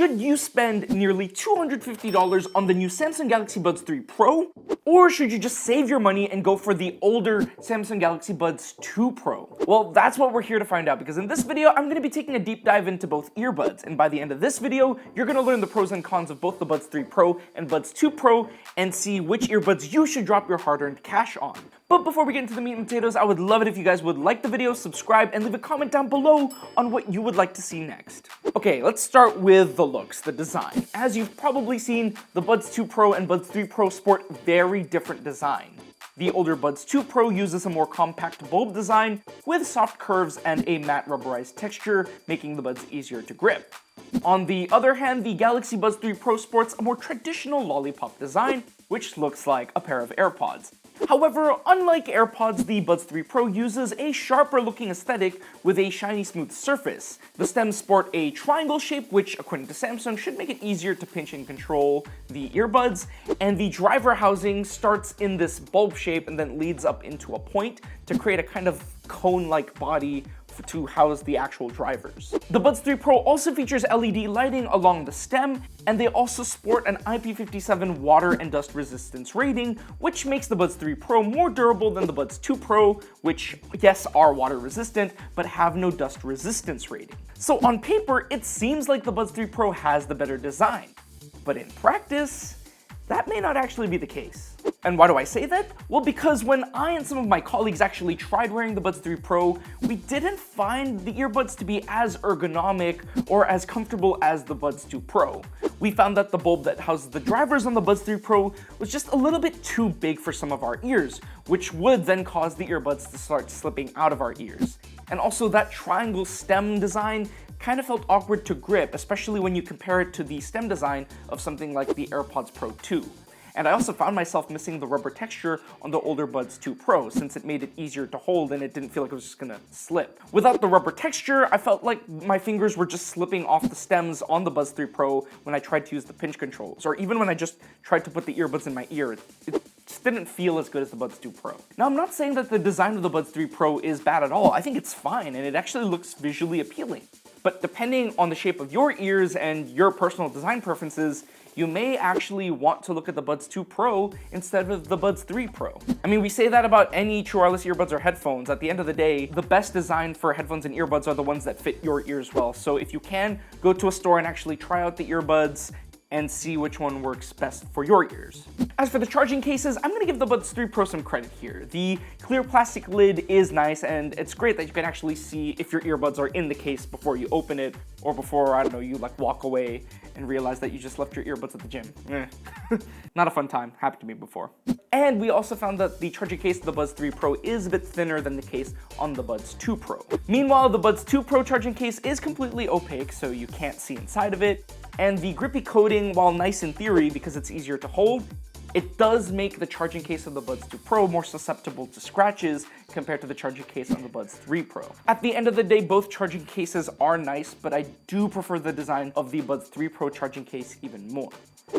Should you spend nearly $250 on the new Samsung Galaxy Buds 3 Pro? Or should you just save your money and go for the older Samsung Galaxy Buds 2 Pro? Well, that's what we're here to find out, because in this video, I'm going to be taking a deep dive into both earbuds, and by the end of this video, you're going to learn the pros and cons of both the Buds 3 Pro and Buds 2 Pro, and see which earbuds you should drop your hard-earned cash on. But before we get into the meat and potatoes, I would love it if you guys would like the video, subscribe, and leave a comment down below on what you would like to see next. Okay, let's start with the looks, the design. As you've probably seen, the Buds 2 Pro and Buds 3 Pro sport very different design. The older Buds 2 Pro uses a more compact bulb design with soft curves and a matte rubberized texture, making the buds easier to grip. On the other hand, the Galaxy Buds 3 Pro sports a more traditional lollipop design, which looks like a pair of AirPods. However, unlike AirPods, the Buds 3 Pro uses a sharper looking aesthetic with a shiny smooth surface. The stems sport a triangle shape, which according to Samsung should make it easier to pinch and control the earbuds, and the driver housing starts in this bulb shape and then leads up into a point to create a kind of cone-like body to house the actual drivers. The Buds 3 Pro also features LED lighting along the stem, and they also sport an IP57 water and dust resistance rating, which makes the Buds 3 Pro more durable than the Buds 2 Pro, which, yes, are water resistant, but have no dust resistance rating. So on paper, it seems like the Buds 3 Pro has the better design, but in practice, that may not actually be the case. And why do I say that? Well, because when I and some of my colleagues actually tried wearing the Buds 3 Pro, we didn't find the earbuds to be as ergonomic or as comfortable as the Buds 2 Pro. We found that the bulb that houses the drivers on the Buds 3 Pro was just a little bit too big for some of our ears, which would then cause the earbuds to start slipping out of our ears. And also that triangle stem design kind of felt awkward to grip, especially when you compare it to the stem design of something like the AirPods Pro 2. And I also found myself missing the rubber texture on the older Buds 2 Pro, since it made it easier to hold and it didn't feel like it was just gonna slip. Without the rubber texture, I felt like my fingers were just slipping off the stems on the Buds 3 Pro when I tried to use the pinch controls, or even when I just tried to put the earbuds in my ear. It just didn't feel as good as the Buds 2 Pro. Now, I'm not saying that the design of the Buds 3 Pro is bad at all. I think it's fine, and it actually looks visually appealing. But depending on the shape of your ears and your personal design preferences, you may actually want to look at the Buds 2 Pro instead of the Buds 3 Pro. I mean, we say that about any true wireless earbuds or headphones. At the end of the day, the best design for headphones and earbuds are the ones that fit your ears well. So if you can, go to a store and actually try out the earbuds and see which one works best for your ears. As for the charging cases, I'm gonna give the Buds 3 Pro some credit here. The clear plastic lid is nice, and it's great that you can actually see if your earbuds are in the case before you open it, or before, I don't know, you like walk away and realize that you just left your earbuds at the gym. Not a fun time, happened to me before. And we also found that the charging case of the Buds 3 Pro is a bit thinner than the case on the Buds 2 Pro. Meanwhile, the Buds 2 Pro charging case is completely opaque, so you can't see inside of it. And the grippy coating, while nice in theory because it's easier to hold, it does make the charging case of the Buds 2 Pro more susceptible to scratches compared to the charging case on the Buds 3 Pro. At the end of the day, both charging cases are nice, but I do prefer the design of the Buds 3 Pro charging case even more.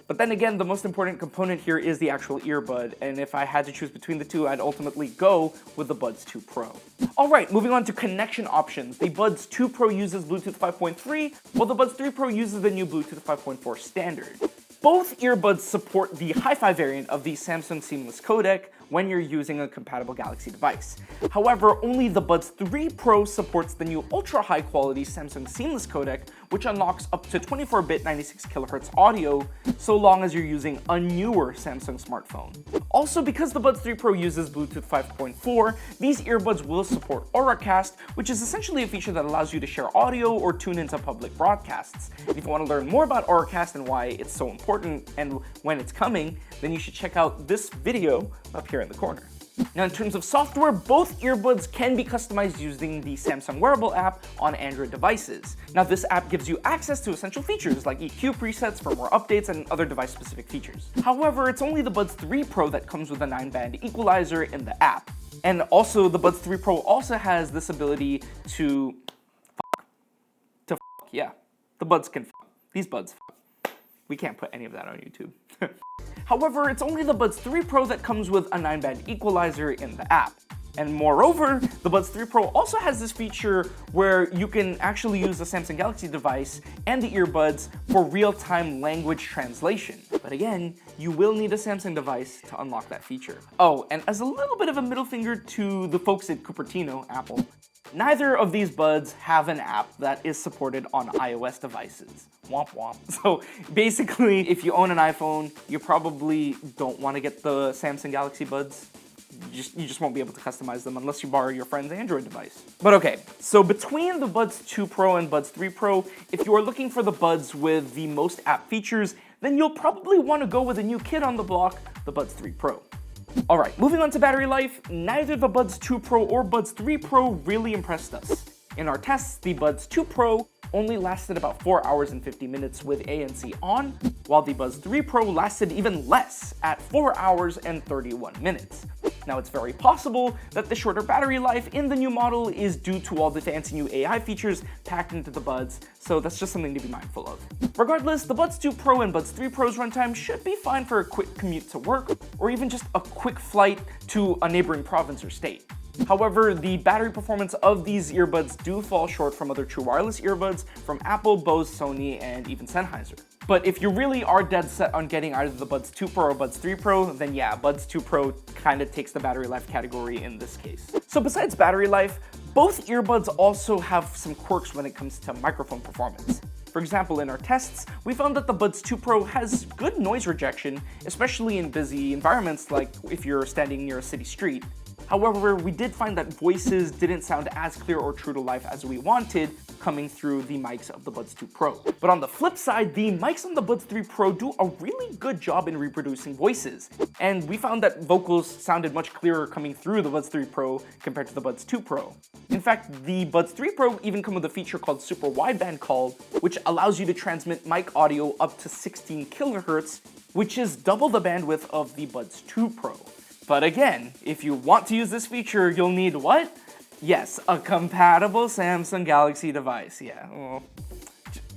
But then again, the most important component here is the actual earbud, and if I had to choose between the two, I'd ultimately go with the Buds 2 Pro. Alright, moving on to connection options. The Buds 2 Pro uses Bluetooth 5.3, while the Buds 3 Pro uses the new Bluetooth 5.4 standard. Both earbuds support the hi-fi variant of the Samsung Seamless codec when you're using a compatible Galaxy device. However, only the Buds 3 Pro supports the new ultra-high quality Samsung Seamless codec, which unlocks up to 24-bit 96 kHz audio, so long as you're using a newer Samsung smartphone. Also, because the Buds 3 Pro uses Bluetooth 5.4, these earbuds will support Auracast, which is essentially a feature that allows you to share audio or tune into public broadcasts. And if you want to learn more about Auracast and why it's so important and when it's coming, then you should check out this video up here in the corner. Now, in terms of software, both earbuds can be customized using the Samsung Wearable app on Android devices. Now, this app gives you access to essential features like EQ presets for more updates and other device-specific features. However, it's only the Buds 3 Pro that comes with a 9-band equalizer in the app. And also, the Buds 3 Pro also has this ability to yeah, the buds can these buds We can't put any of that on YouTube. However, it's only the Buds 3 Pro that comes with a 9-band equalizer in the app. And moreover, the Buds 3 Pro also has this feature where you can actually use the Samsung Galaxy device and the earbuds for real-time language translation. But again, you will need a Samsung device to unlock that feature. Oh, and as a little bit of a middle finger to the folks at Cupertino, Apple, neither of these buds have an app that is supported on iOS devices. Womp womp. So basically, if you own an iPhone, you probably don't want to get the Samsung Galaxy Buds. You just won't be able to customize them unless you borrow your friend's Android device. But okay, so between the Buds 2 Pro and Buds 3 Pro, if you are looking for the buds with the most app features, then you'll probably want to go with a new kid on the block, the Buds 3 Pro. Alright, moving on to battery life, neither the Buds 2 Pro or Buds 3 Pro really impressed us. In our tests, the Buds 2 Pro only lasted about 4 hours and 50 minutes with ANC on, while the Buds 3 Pro lasted even less at 4 hours and 31 minutes. Now, it's very possible that the shorter battery life in the new model is due to all the fancy new AI features packed into the buds, so that's just something to be mindful of. Regardless, the Buds 2 Pro and Buds 3 Pro's runtime should be fine for a quick commute to work, or even just a quick flight to a neighboring province or state. However, the battery performance of these earbuds do fall short from other true wireless earbuds from Apple, Bose, Sony, and even Sennheiser. But if you really are dead set on getting either the Buds 2 Pro or Buds 3 Pro, then yeah, Buds 2 Pro kind of takes the battery life category in this case. So besides battery life, both earbuds also have some quirks when it comes to microphone performance. For example, in our tests, we found that the Buds 2 Pro has good noise rejection, especially in busy environments like if you're standing near a city street. However, we did find that voices didn't sound as clear or true to life as we wanted coming through the mics of the Buds 2 Pro. But on the flip side, the mics on the Buds 3 Pro do a really good job in reproducing voices. And we found that vocals sounded much clearer coming through the Buds 3 Pro compared to the Buds 2 Pro. In fact, the Buds 3 Pro even come with a feature called Super Wideband Call, which allows you to transmit mic audio up to 16 kilohertz, which is double the bandwidth of the Buds 2 Pro. But again, if you want to use this feature, you'll need what? Yes, a compatible Samsung Galaxy device. Yeah, well,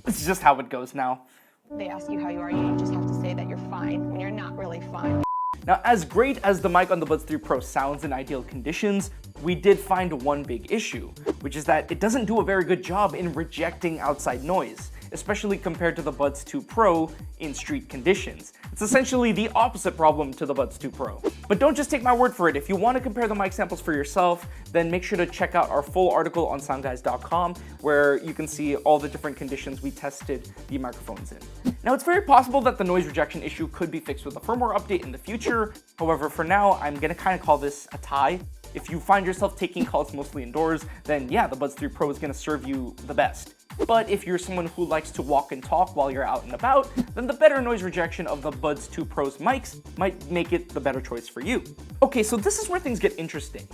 it's just how it goes now. They ask you how you are, you just have to say that you're fine when you're not really fine. Now, as great as the mic on the Buds 3 Pro sounds in ideal conditions, we did find one big issue, which is that it doesn't do a very good job in rejecting outside noise, especially compared to the Buds 2 Pro in street conditions. It's essentially the opposite problem to the Buds 2 Pro. But don't just take my word for it. If you want to compare the mic samples for yourself, then make sure to check out our full article on SoundGuys.com, where you can see all the different conditions we tested the microphones in. Now, it's very possible that the noise rejection issue could be fixed with a firmware update in the future. However, for now, I'm gonna kind of call this a tie. If you find yourself taking calls mostly indoors, then yeah, the Buds 3 Pro is gonna serve you the best. But if you're someone who likes to walk and talk while you're out and about, then the better noise rejection of the Buds 2 Pro's mics might make it the better choice for you. Okay, so this is where things get interesting.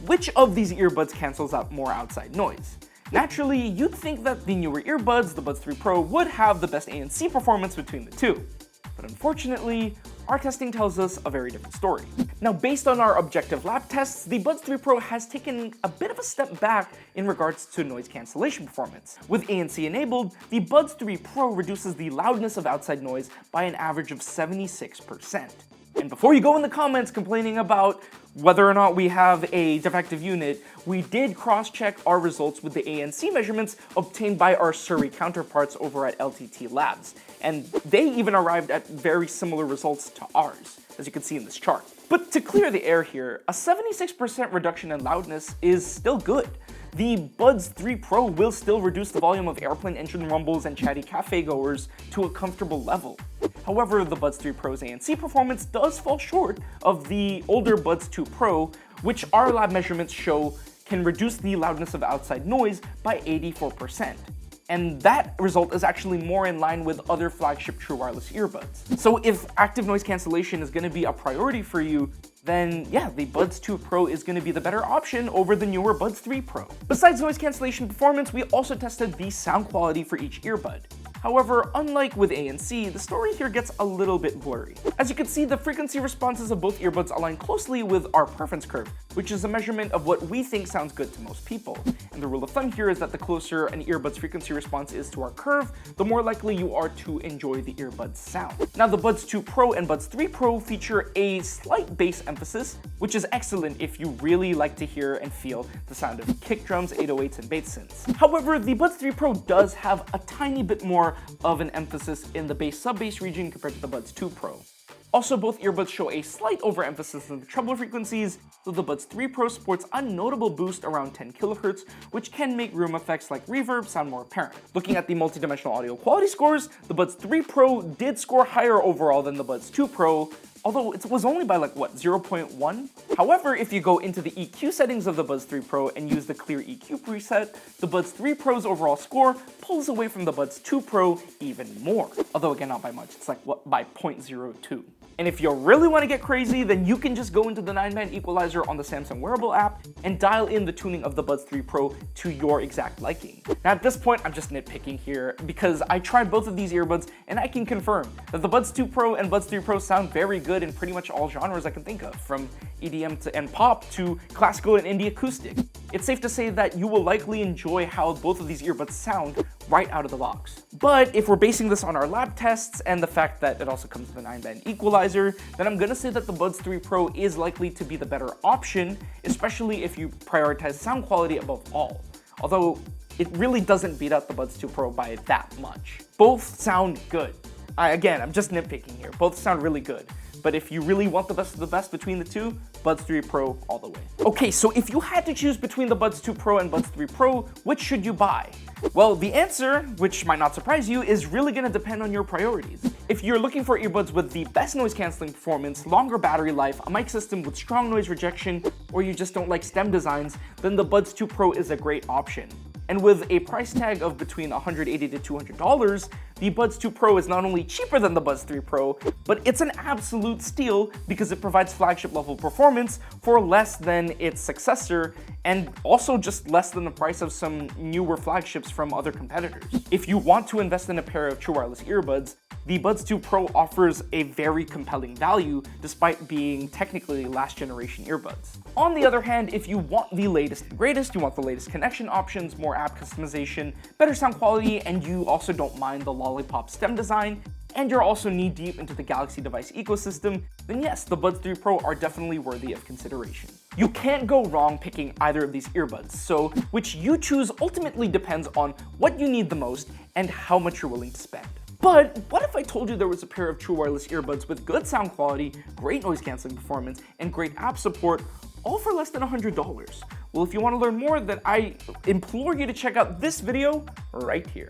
Which of these earbuds cancels out more outside noise? Naturally, you'd think that the newer earbuds, the Buds 3 Pro, would have the best ANC performance between the two. But unfortunately, our testing tells us a very different story. Now, based on our objective lab tests, the Buds 3 Pro has taken a bit of a step back in regards to noise cancellation performance. With ANC enabled, the Buds 3 Pro reduces the loudness of outside noise by an average of 76%. And before you go in the comments complaining about whether or not we have a defective unit, we did cross-check our results with the ANC measurements obtained by our Surrey counterparts over at LTT Labs. And they even arrived at very similar results to ours, as you can see in this chart. But to clear the air here, a 76% reduction in loudness is still good. The Buds 3 Pro will still reduce the volume of airplane engine rumbles and chatty cafe goers to a comfortable level. However, the Buds 3 Pro's ANC performance does fall short of the older Buds 2 Pro, which our lab measurements show can reduce the loudness of outside noise by 84%. And that result is actually more in line with other flagship true wireless earbuds. So if active noise cancellation is going to be a priority for you, then yeah, the Buds 2 Pro is going to be the better option over the newer Buds 3 Pro. Besides noise cancellation performance, we also tested the sound quality for each earbud. However, unlike with A and C, the story here gets a little bit blurry. As you can see, the frequency responses of both earbuds align closely with our preference curve, which is a measurement of what we think sounds good to most people. And the rule of thumb here is that the closer an earbud's frequency response is to our curve, the more likely you are to enjoy the earbud's sound. Now, the Buds 2 Pro and Buds 3 Pro feature a slight bass emphasis, which is excellent if you really like to hear and feel the sound of kick drums, 808s, and bass synths. However, the Buds 3 Pro does have a tiny bit more of an emphasis in the bass sub-bass region compared to the Buds 2 Pro. Also, both earbuds show a slight overemphasis in the treble frequencies, though the Buds 3 Pro sports a notable boost around 10 kHz, which can make room effects like reverb sound more apparent. Looking at the multidimensional audio quality scores, the Buds 3 Pro did score higher overall than the Buds 2 Pro, although it was only by 0.1? However, if you go into the EQ settings of the Buds 3 Pro and use the clear EQ preset, the Buds 3 Pro's overall score pulls away from the Buds 2 Pro even more. Although again, not by much, it's by 0.02. And if you really want to get crazy, then you can just go into the 9-band equalizer on the Samsung Wearable app and dial in the tuning of the Buds 3 Pro to your exact liking. Now at this point, I'm just nitpicking here because I tried both of these earbuds and I can confirm that the Buds 2 Pro and Buds 3 Pro sound very good in pretty much all genres I can think of, from EDM and pop to classical and indie acoustic. It's safe to say that you will likely enjoy how both of these earbuds sound right out of the box. But if we're basing this on our lab tests and the fact that it also comes with a 9-band equalizer, then I'm gonna say that the Buds 3 Pro is likely to be the better option, especially if you prioritize sound quality above all. Although it really doesn't beat out the Buds 2 Pro by that much. Both sound good. Again, I'm just nitpicking here. Both sound really good. But if you really want the best of the best between the two, Buds 3 Pro all the way. Okay, so if you had to choose between the Buds 2 Pro and Buds 3 Pro, which should you buy? Well, the answer, which might not surprise you, is really gonna depend on your priorities. If you're looking for earbuds with the best noise canceling performance, longer battery life, a mic system with strong noise rejection, or you just don't like stem designs, then the Buds 2 Pro is a great option. And with a price tag of between $180 to $200, the Buds 2 Pro is not only cheaper than the Buds 3 Pro, but it's an absolute steal because it provides flagship level performance for less than its successor, and also just less than the price of some newer flagships from other competitors. If you want to invest in a pair of true wireless earbuds, the Buds 2 Pro offers a very compelling value despite being technically last generation earbuds. On the other hand, if you want the latest and greatest, you want the latest connection options, more app customization, better sound quality, and you also don't mind the lollipop stem design, and you're also knee-deep into the Galaxy device ecosystem, then yes, the Buds 3 Pro are definitely worthy of consideration. You can't go wrong picking either of these earbuds, so which you choose ultimately depends on what you need the most and how much you're willing to spend. But what if I told you there was a pair of true wireless earbuds with good sound quality, great noise canceling performance, and great app support, all for less than $100? Well, if you want to learn more, then I implore you to check out this video right here.